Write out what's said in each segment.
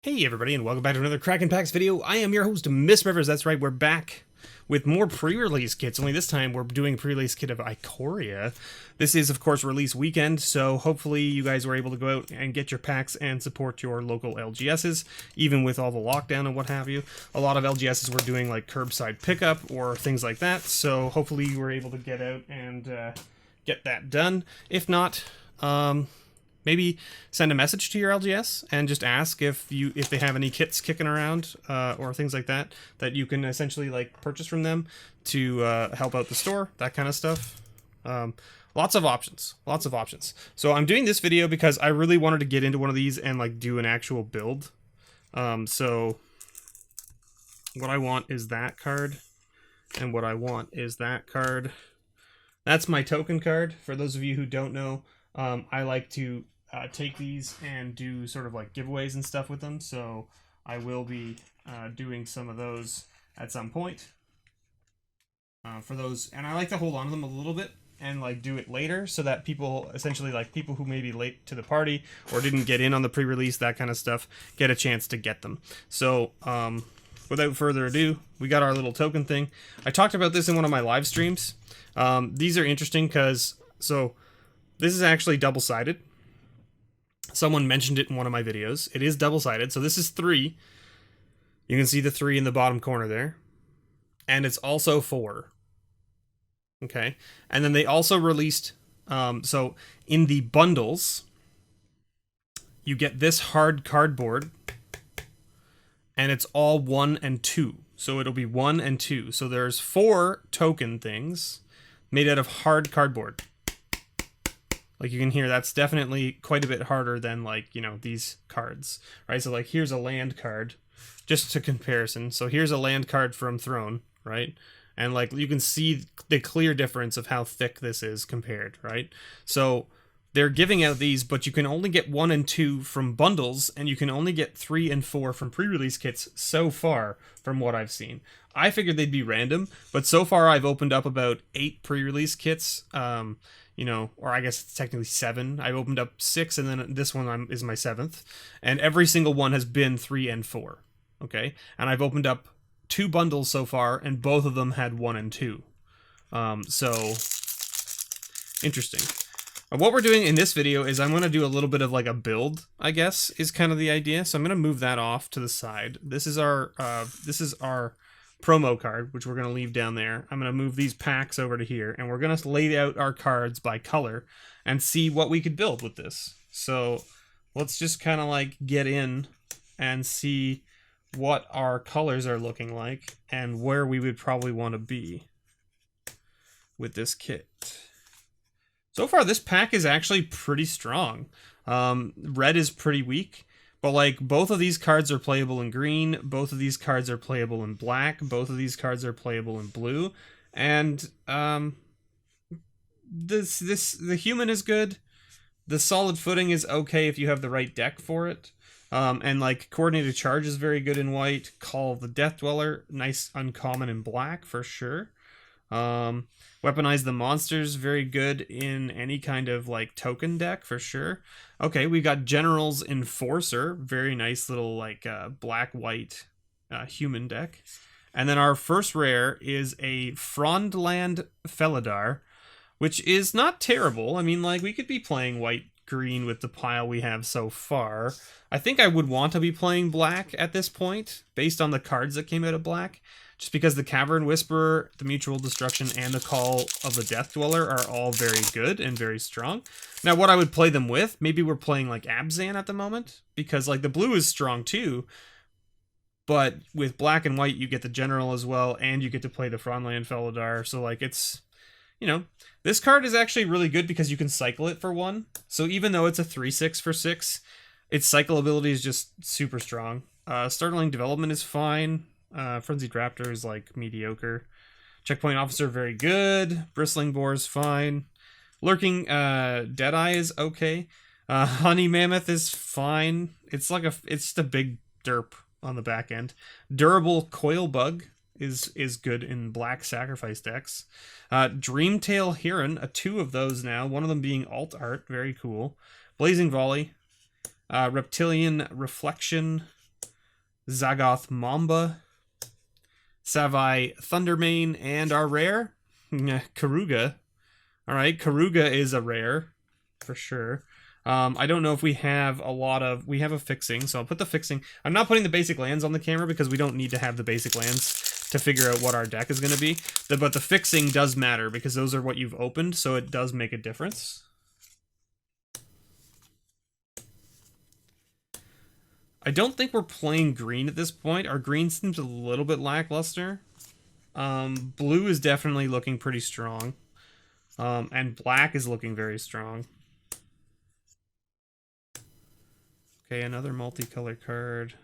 Hey everybody, and welcome back to another Kraken Packs video. I am your host, MrBevers. That's right, we're back with more pre-release kits, only this time we're doing a pre-release kit of Ikoria. This is, of course, release weekend, so hopefully you guys were able to go out and get your packs and support your local LGSs, even with all the lockdown and what have you. A lot of LGSs were doing like curbside pickup or things like that, so hopefully you were able to get out and get that done. If not, maybe send a message to your LGS and just ask if they have any kits kicking around or things like that you can essentially like purchase from them to help out the store, that kind of stuff. Lots of options. So I'm doing this video because I really wanted to get into one of these and like do an actual build. So what I want is that card, and what I want is that card. That's my token card. For those of you who don't know, I like to take these and do sort of like giveaways and stuff with them, so I will be doing some of those at some point for those, and I like to hold on to them a little bit and like do it later so that people, essentially like people who may be late to the party or didn't get in on the pre-release, that kind of stuff, get a chance to get them. So without further ado, we got our little token thing. I talked about this in one of my live streams. These are interesting because, so this is actually double-sided. Someone mentioned it in one of my videos. It is double-sided, so this is 3. You can see the 3 in the bottom corner there. And it's also 4. Okay, and then they also released, so in the bundles, you get this hard cardboard, and it's all 1 and 2. So it'll be 1 and 2. So there's 4 token things made out of hard cardboard. Like you can hear, that's definitely quite a bit harder than like, you know, these cards, right? So like here's a land card, just to comparison. So here's a land card from Throne, right? And like you can see the clear difference of how thick this is compared, right? So they're giving out these, but you can only get 1 and 2 from bundles, and you can only get 3 and 4 from pre-release kits so far, from what I've seen. I figured they'd be random, but so far I've opened up about 8 pre-release kits, you know, or I guess it's technically 7. I've opened up 6, and then this one is my 7th, and every single one has been 3 and 4, okay? And I've opened up 2 bundles so far, and both of them had 1 and 2. So, interesting. What we're doing in this video is I'm going to do a little bit of like a build, I guess, is kind of the idea. So I'm going to move that off to the side. This is our promo card, which we're going to leave down there. I'm going to move these packs over to here, and we're going to lay out our cards by color and see what we could build with this. So let's just kind of like get in and see what our colors are looking like and where we would probably want to be with this kit. So far, this pack is actually pretty strong. Red is pretty weak, but like both of these cards are playable in green, both of these cards are playable in black, both of these cards are playable in blue, and the human is good. The solid footing is okay if you have the right deck for it. And like coordinated charge is very good in white. Call of the Death Dweller, nice uncommon in black for sure. Weaponize the Monsters, very good in any kind of like token deck for sure. Okay, we got General's Enforcer, very nice little like black-white human deck. And then our first rare is a Frondland Felidar, which is not terrible. I mean, like we could be playing white-green with the pile we have so far. I think I would want to be playing black at this point, based on the cards that came out of black. Just because the Cavern Whisperer, the Mutual Destruction, and the Call of the Death Dweller are all very good and very strong. Now, what I would play them with, maybe we're playing like Abzan at the moment, because like the blue is strong too, but with black and white, you get the General as well, and you get to play the Frondland Felidar, so like it's, you know, this card is actually really good because you can cycle it for 1, so even though it's a 3/6 for 6, its cycle ability is just super strong. Startling Development is fine. Frenzied Raptor is like mediocre. Checkpoint Officer very good. Bristling Boar is fine. Lurking Deadeye is okay. Honey Mammoth is fine. It's like it's just a big derp on the back end. Durable Coil Bug is good in black sacrifice decks. Dreamtail Heron, 2 of those now. One of them being alt art, very cool. Blazing Volley. Reptilian Reflection. Zagoth Mamba, Savai Thundermane, and our rare, Karuga. Alright, Karuga is a rare, for sure. I don't know if we have a lot of... We have a fixing, so I'll put the fixing... I'm not putting the basic lands on the camera because we don't need to have the basic lands to figure out what our deck is going to be. But the fixing does matter because those are what you've opened, so it does make a difference. I don't think we're playing green at this point. Our green seems a little bit lackluster. Blue is definitely looking pretty strong. And black is looking very strong. Okay, another multicolored card.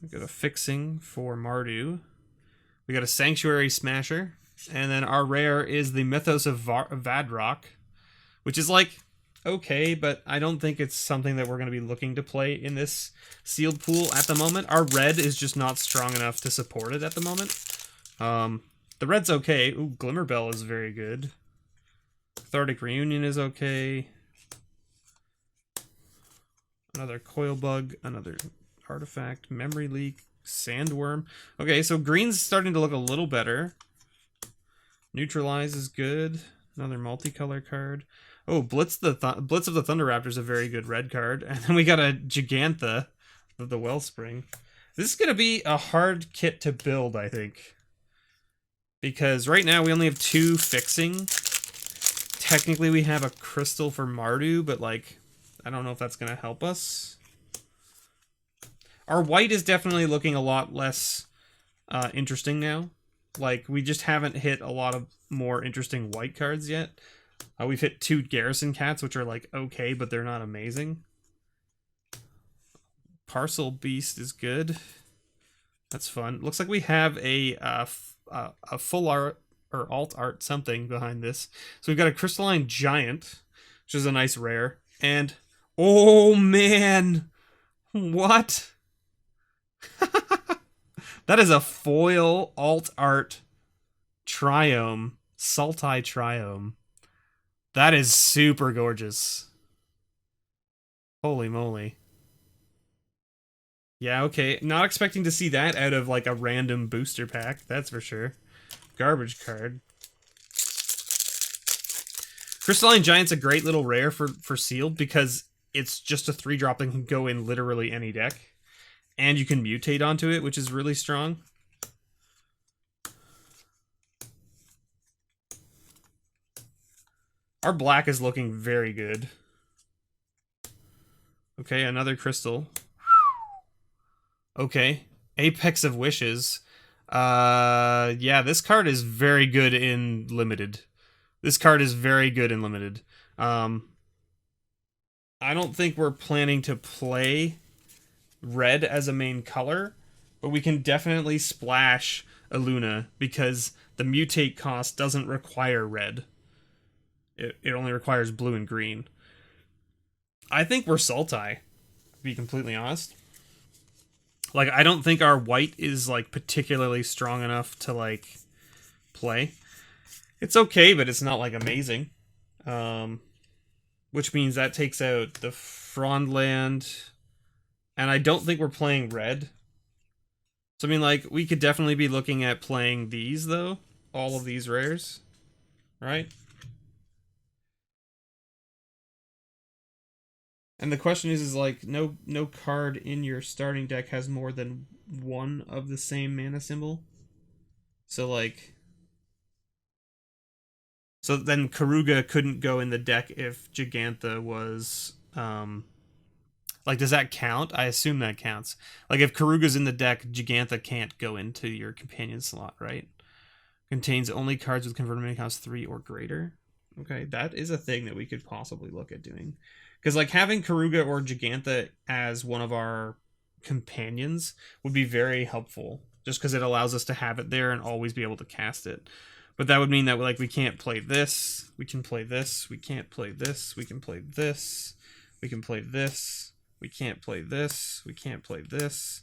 We got a fixing for Mardu. We got a Sanctuary Smasher. And then our rare is the Mythos of Vadrock, which is like, okay, but I don't think it's something that we're going to be looking to play in this sealed pool at the moment. Our red is just not strong enough to support it at the moment. The red's okay. Ooh, Glimmerbell is very good. Cathartic Reunion is okay. Another Coil Bug, another Artifact, Memory Leak, Sandworm. Okay, so green's starting to look a little better. Neutralize is good. Another multicolor card. Oh, Blitz of the Thunder Raptor is a very good red card. And then we got a Gigantha of the Wellspring. This is going to be a hard kit to build, I think. Because right now we only have 2 fixing. Technically we have a crystal for Mardu, but like, I don't know if that's going to help us. Our white is definitely looking a lot less interesting now. Like, we just haven't hit a lot of more interesting white cards yet. We've hit 2 Garrison Cats, which are like okay, but they're not amazing. Parcel Beast is good. That's fun. Looks like we have a full art or alt art something behind this. So we've got a Crystalline Giant, which is a nice rare. And, oh man, what? That is a foil alt art Triome, Sultai Triome. That is super gorgeous. Holy moly. Yeah, okay. Not expecting to see that out of like a random booster pack, that's for sure. Garbage card. Crystalline Giant's a great little rare for sealed because it's just a 3-drop that can go in literally any deck. And you can mutate onto it, which is really strong. Our black is looking very good. Okay, another crystal. Okay, Apex of Wishes. Yeah, this card is very good in limited. This card is very good in limited. I don't think we're planning to play red as a main color, but we can definitely splash Illuna because the mutate cost doesn't require red. It only requires blue and green. I think we're Sultai, to be completely honest. Like, I don't think our white is, like, particularly strong enough to, like, play. It's okay, but it's not, like, amazing. Which means that takes out the Frondland. And I don't think we're playing red. So, I mean, like, we could definitely be looking at playing these, though. All of these rares. Right? And the question is like, no card in your starting deck has more than 1 of the same mana symbol. So, like... So then Karuga couldn't go in the deck if Gigantha was... Like, does that count? I assume that counts. Like, if Karuga's in the deck, Gigantha can't go into your companion slot, right? Contains only cards with converted mana cost 3 or greater. Okay, that is a thing that we could possibly look at doing. Because, like, having Karuga or Gigantha as one of our companions would be very helpful. Just because it allows us to have it there and always be able to cast it. But that would mean that, like, we can't play this. We can play this. We can't play this. We can play this. We can play this. We can't play this. We can't play this.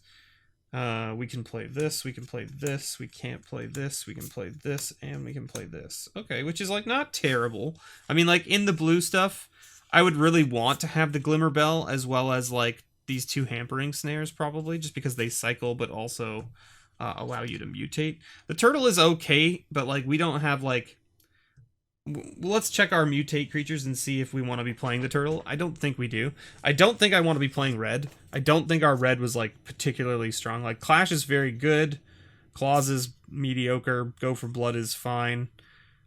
We can play this. We can play this. We can't play this. We can play this. And we can play this. Okay, which is, like, not terrible. I mean, like, in the blue stuff... I would really want to have the Glimmerbell as well as, like, these two hampering snares probably, just because they cycle but also allow you to mutate. The turtle is okay, but like we don't have like... Let's check our mutate creatures and see if we want to be playing the turtle. I don't think we do. I don't think I want to be playing red. I don't think our red was like particularly strong. Like Clash is very good. Claws is mediocre. Go for Blood is fine.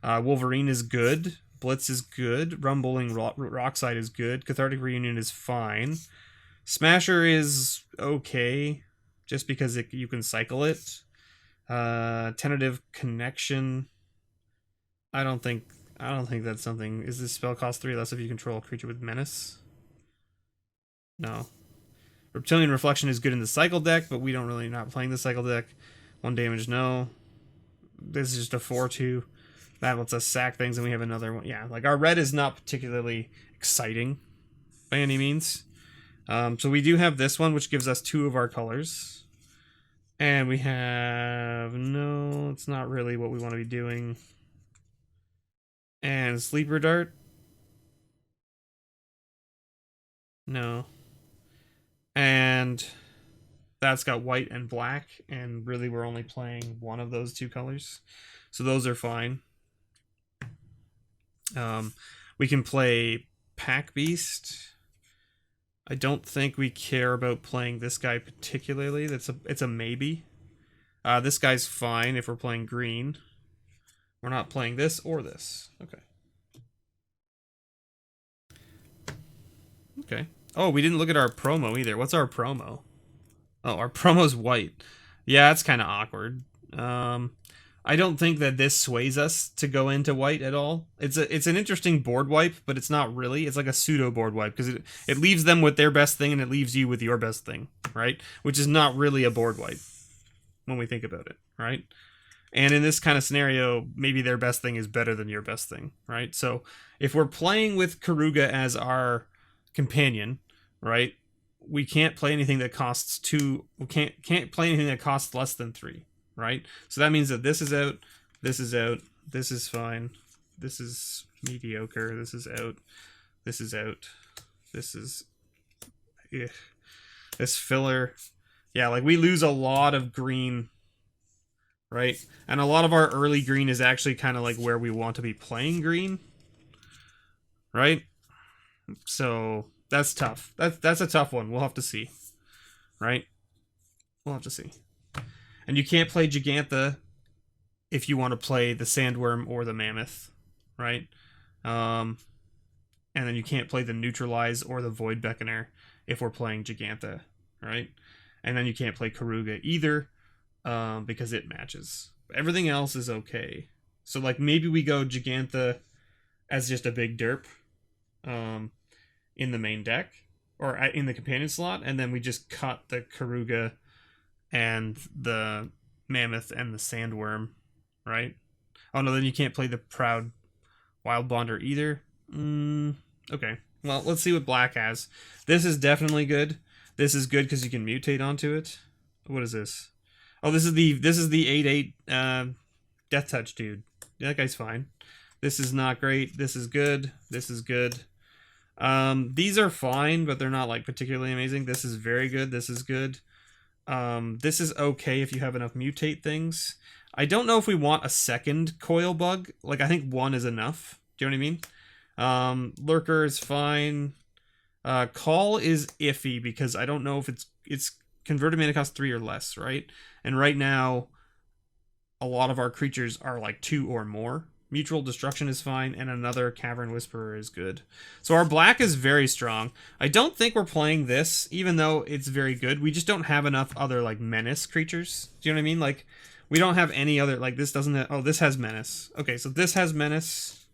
Wolverine is good. Blitz is good. Rumbling Rockside is good. Cathartic Reunion is fine. Smasher is okay, just because you can cycle it. Tentative Connection. I don't think that's something. Is this spell cost 3 less if you control a creature with menace? No. Reptilian Reflection is good in the cycle deck, but we don't really not playing the cycle deck. 1 damage, no. This is just a 4/2. That lets us sack things, and we have another one. Yeah, like our red is not particularly exciting by any means. So we do have this one, which gives us 2 of our colors. And we have... No, it's not really what we want to be doing. And Sleeper Dart. No. And that's got white and black, and really we're only playing one of those 2 colors. So those are fine. We can play Pack Beast. I don't think we care about playing this guy particularly. It's a maybe. This guy's fine if we're playing green. We're not playing this or this. Okay. Okay. Oh, we didn't look at our promo either. What's our promo? Oh, our promo's white. Yeah, that's kind of awkward. I don't think that this sways us to go into white at all. It's an interesting board wipe, but it's not really. It's like a pseudo board wipe, because it leaves them with their best thing and it leaves you with your best thing, right? Which is not really a board wipe when we think about it, right? And in this kind of scenario, maybe their best thing is better than your best thing, right? So if we're playing with Karuga as our companion, right, we can't play anything that costs 2. We can't play anything that costs less than 3, right? So that means that this is out, this is out, this is fine, this is mediocre, this is out, this is out, this is... Ugh. This filler. Yeah, like we lose a lot of green, right? And a lot of our early green is actually kind of like where we want to be playing green, right? So that's tough. That's a tough one. We'll have to see, right? We'll have to see. And you can't play Gigantha if you want to play the Sandworm or the Mammoth, right? And then you can't play the Neutralize or the Void Beckoner if we're playing Gigantha, right? And then you can't play Karuga either, because it matches. Everything else is okay. So like maybe we go Gigantha as just a big derp in the main deck, or in the companion slot, and then we just cut the Karuga and the Mammoth and the Sandworm, right? Oh no, then you can't play the Proud Wild Bonder either. Okay, well, let's see what black has. This is definitely good. This is good because you can mutate onto it. What is this? Oh, this is the 8/8 Death Touch dude. Yeah, that guy's fine. This is not great. This is good. This is good. These are fine, but they're not like particularly amazing. This is very good. This is good. This is okay if you have enough mutate things. I don't know if we want a second Coil Bug. Like, I think 1 is enough. Do you know what I mean? Lurker is fine. Call is iffy because I don't know if it's converted mana cost 3 or less, right? And right now, a lot of our creatures are like 2 or more. Mutual Destruction is fine, and another Cavern Whisperer is good. So our black is very strong. I don't think we're playing this, even though it's very good. We just don't have enough other, like, menace creatures. Do you know what I mean? Like, we don't have any other, like, this doesn't have, oh, this has menace. Okay, so this has menace,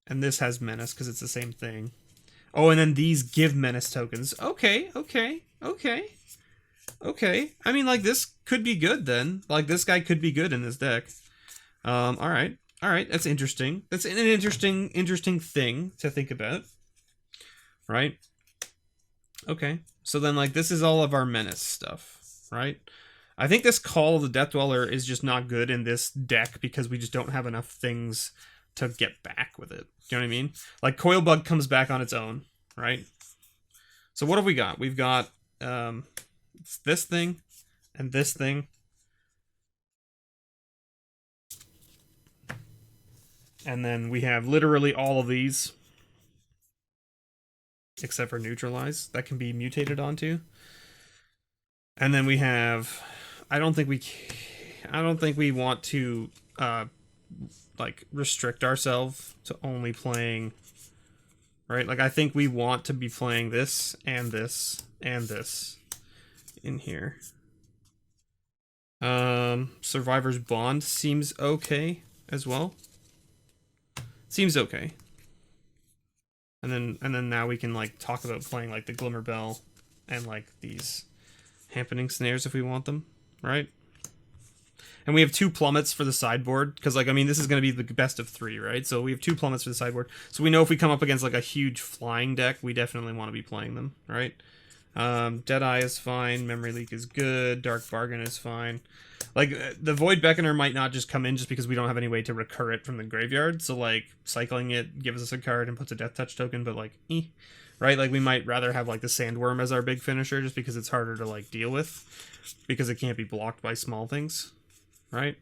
and this has menace, because it's the same thing. Oh, and then these give menace tokens. Okay. I mean, like, this could be good, then. Like, this guy could be good in this deck. Alright, that's interesting. That's an interesting thing to think about. Right? Okay. So then, like, this is all of our menace stuff, right? I think this Call of the Death Dweller is just not good in this deck because we just don't have enough things to get back with it. Do you know what I mean? Like, Coil Bug comes back on its own, right? So what have we got? We've got it's this thing and this thing. And then we have literally all of these. Except for neutralize. That can be mutated onto. And then we have... I don't think we want to like restrict ourselves to only playing, right? Like I think we want to be playing this and this and this in here. Survivor's Bond seems okay as well. Seems okay. And then now we can like talk about playing like the Glimmer Bell and like these Happening Snares if we want them, right? And we have 2 plummets for the sideboard, because like I mean this is going to be the best of 3, right? So we have 2 plummets for the sideboard. So we know if we come up against like a huge flying deck, we definitely want to be playing them, right? Deadeye is fine, Memory Leak is good, Dark Bargain is fine. Like the Void Beckoner might not just come in just because we don't have any way to recur it from the graveyard. So like cycling it gives us a card and puts a Death Touch token, but like right? Like we might rather have like the Sandworm as our big finisher just because it's harder to like deal with because it can't be blocked by small things. Right?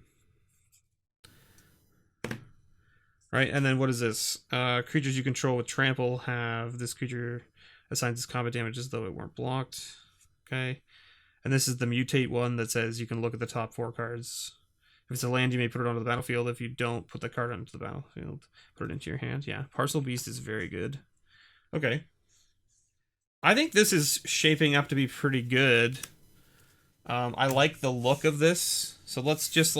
Right, and then what is this? Creatures you control with trample have this creature assigns its combat damage as though it weren't blocked. Okay. And this is the mutate one that says you can look at the top 4 cards. If it's a land, you may put it onto the battlefield. If you don't, put the card onto the battlefield. Put it into your hand. Yeah, Parcel Beast is very good. Okay. I think this is shaping up to be pretty good. I like the look of this. So let's just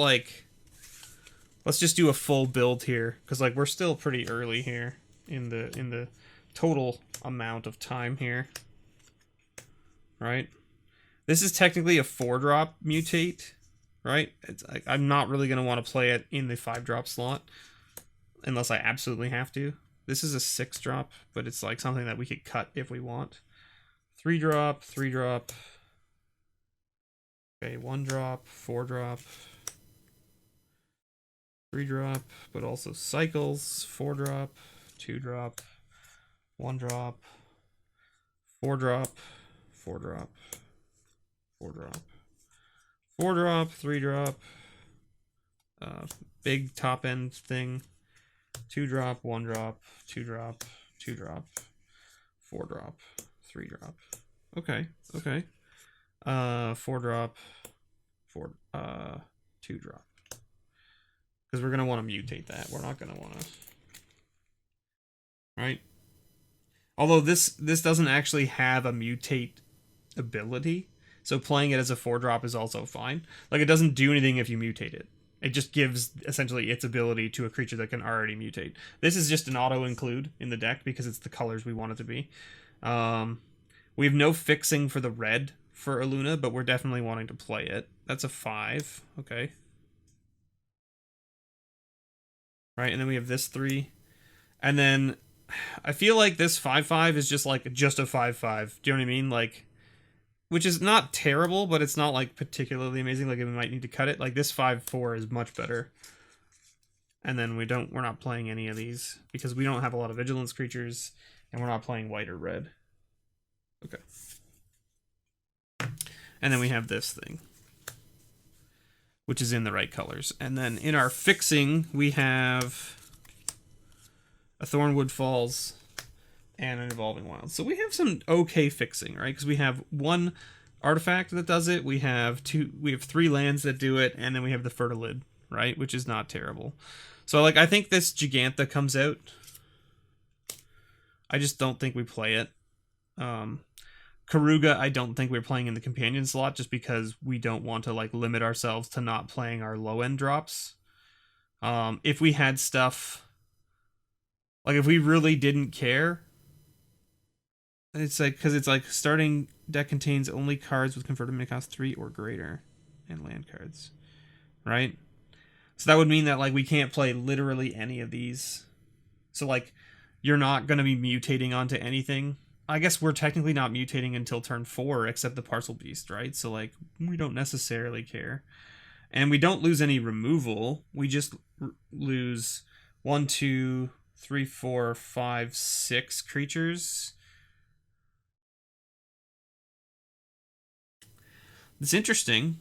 do a full build here, because like we're still pretty early here in the total amount of time here. Right? This is technically a 4-drop mutate, right? It's I'm not really going to want to play it in the 5-drop slot unless I absolutely have to. This is a 6-drop, but it's like something that we could cut if we want. 3-drop, 3-drop. Okay, 1-drop, 4-drop. 3-drop, but also cycles. 4-drop, 2-drop, 1-drop, 4-drop, 4-drop. 4-drop. 4-drop, 3-drop. Big top end thing. 2-drop, 1-drop, 2-drop, 2-drop, 4-drop, 3-drop. Okay, okay. 4-drop, 2-drop. Because we're gonna want to mutate that. We're not gonna want to. Right? Although this doesn't actually have a mutate ability. So playing it as a 4-drop is also fine. Like, it doesn't do anything if you mutate it. It just gives, essentially, its ability to a creature that can already mutate. This is just an auto-include in the deck because it's the colors we want it to be. We have no fixing for the red for Aluna, but we're definitely wanting to play it. That's a 5. Okay. Right, and then we have this 3. And then I feel like this 5/5 is just a 5/5. Do you know what I mean? Like, which is not terrible, but it's not like particularly amazing. Like we might need to cut it. Like this 5/4 is much better. And then we're not playing any of these because we don't have a lot of vigilance creatures, and we're not playing white or red. Okay. And then we have this thing, which is in the right colors. And then in our fixing, we have a Thornwood Falls and an Evolving Wild. So we have some okay fixing, right? Because we have 1 artifact that does it. We have 3 lands that do it, and then we have the Fertilid, right? Which is not terrible. So like I think this Gigantha comes out. I just don't think we play it. Karuga, I don't think we're playing in the companion slot just because we don't want to like limit ourselves to not playing our low end drops. If we had stuff like if we really didn't care, it's like because it's like starting deck contains only cards with converted mana cost 3 or greater and land cards, right? So that would mean that like we can't play literally any of these. So like you're not going to be mutating onto anything. I guess we're technically not mutating until turn 4 except the Parcel Beast, right? So like we don't necessarily care. And we don't lose any removal. We just lose 1, 2, 3, 4, 5, 6 creatures. It's interesting,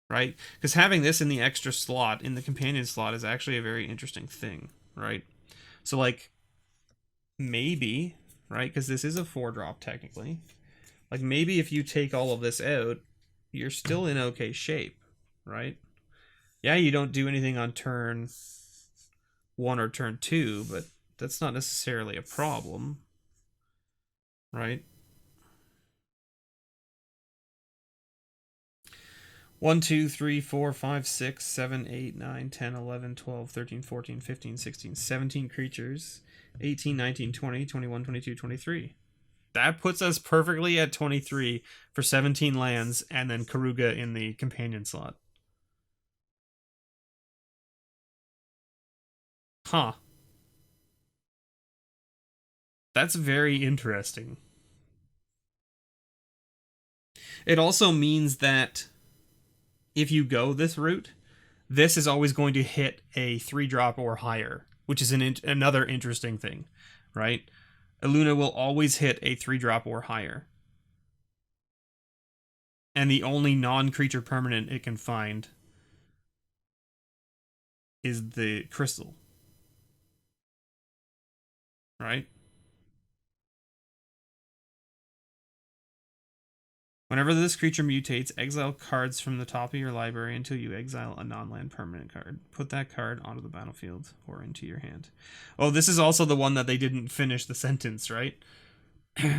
right? Because having this in the extra slot, in the companion slot, is actually a very interesting thing, right? So, like, maybe, right? Because this is a 4-drop, technically. Like, maybe if you take all of this out, you're still in okay shape, right? Yeah, you don't do anything on turn 1 or turn 2, but that's not necessarily a problem, right? 1, 2, 3, 4, 5, 6, 7, 8, 9, 10, 11, 12, 13, 14, 15, 16, 17 creatures, 18, 19, 20, 21, 22, 23. That puts us perfectly at 23 for 17 lands, and then Karuga in the companion slot. Huh. That's very interesting. It also means that if you go this route, this is always going to hit a 3-drop or higher, which is another interesting thing, right? Illuna will always hit a 3-drop or higher. And the only non-creature permanent it can find is the crystal. Right? Whenever this creature mutates, exile cards from the top of your library until you exile a non-land permanent card. Put that card onto the battlefield or into your hand. Oh, this is also the one that they didn't finish the sentence, right?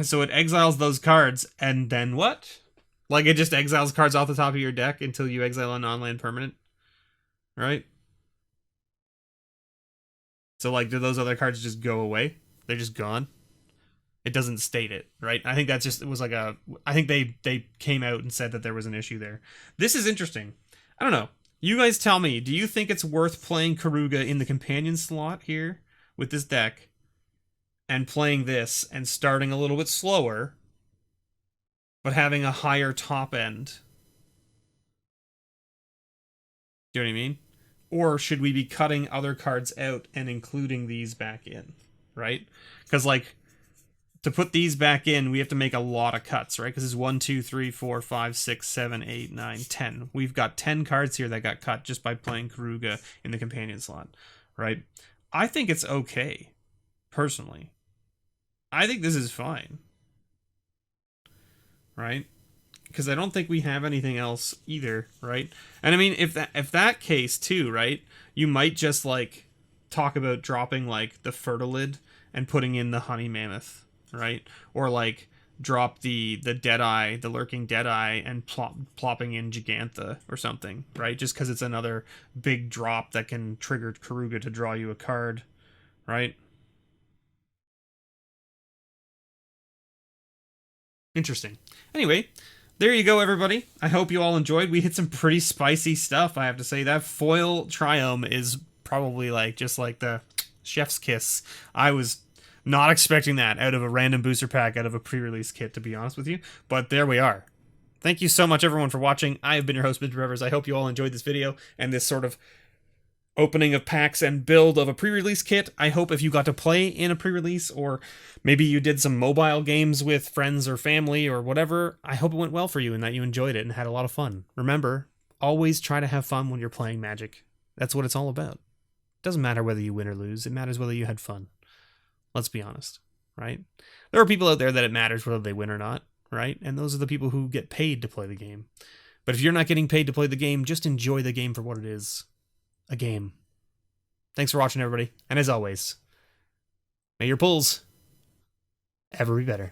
So it exiles those cards, and then what? Like, it just exiles cards off the top of your deck until you exile a non-land permanent, right? So, like, do those other cards just go away? They're just gone? It doesn't state it, right? I think that's just, it was like a, I think they came out and said that there was an issue there. This is interesting. I don't know. You guys tell me, do you think it's worth playing Karuga in the companion slot here with this deck and playing this and starting a little bit slower, but having a higher top end? Do you know what I mean? Or should we be cutting other cards out and including these back in, right? Because, like, to put these back in, we have to make a lot of cuts, right? Because it's 1, 2, 3, 4, 5, 6, 7, 8, 9, 10. We've got 10 cards here that got cut just by playing Karuga in the companion slot, right? I think it's okay, personally. I think this is fine, right? Because I don't think we have anything else either, right? And I mean, if that case too, right? You might just, like, talk about dropping, like, the Fertilid and putting in the Honey Mammoth, right? Or, like, drop the Deadeye, the Lurking Deadeye, and plopping in Gigantha or something, right? Just because it's another big drop that can trigger Karuga to draw you a card, right? Interesting. Anyway, there you go, everybody. I hope you all enjoyed. We hit some pretty spicy stuff, I have to say. That foil Triome is probably, like, just like the chef's kiss. I was not expecting that out of a random booster pack, out of a pre-release kit, to be honest with you. But there we are. Thank you so much, everyone, for watching. I have been your host, MrBevers. I hope you all enjoyed this video and this sort of opening of packs and build of a pre-release kit. I hope if you got to play in a pre-release, or maybe you did some mobile games with friends or family or whatever, I hope it went well for you and that you enjoyed it and had a lot of fun. Remember, always try to have fun when you're playing Magic. That's what it's all about. It doesn't matter whether you win or lose. It matters whether you had fun. Let's be honest, right? There are people out there that it matters whether they win or not, right? And those are the people who get paid to play the game. But if you're not getting paid to play the game, just enjoy the game for what it is. A game. Thanks for watching, everybody. And as always, may your pulls ever be better.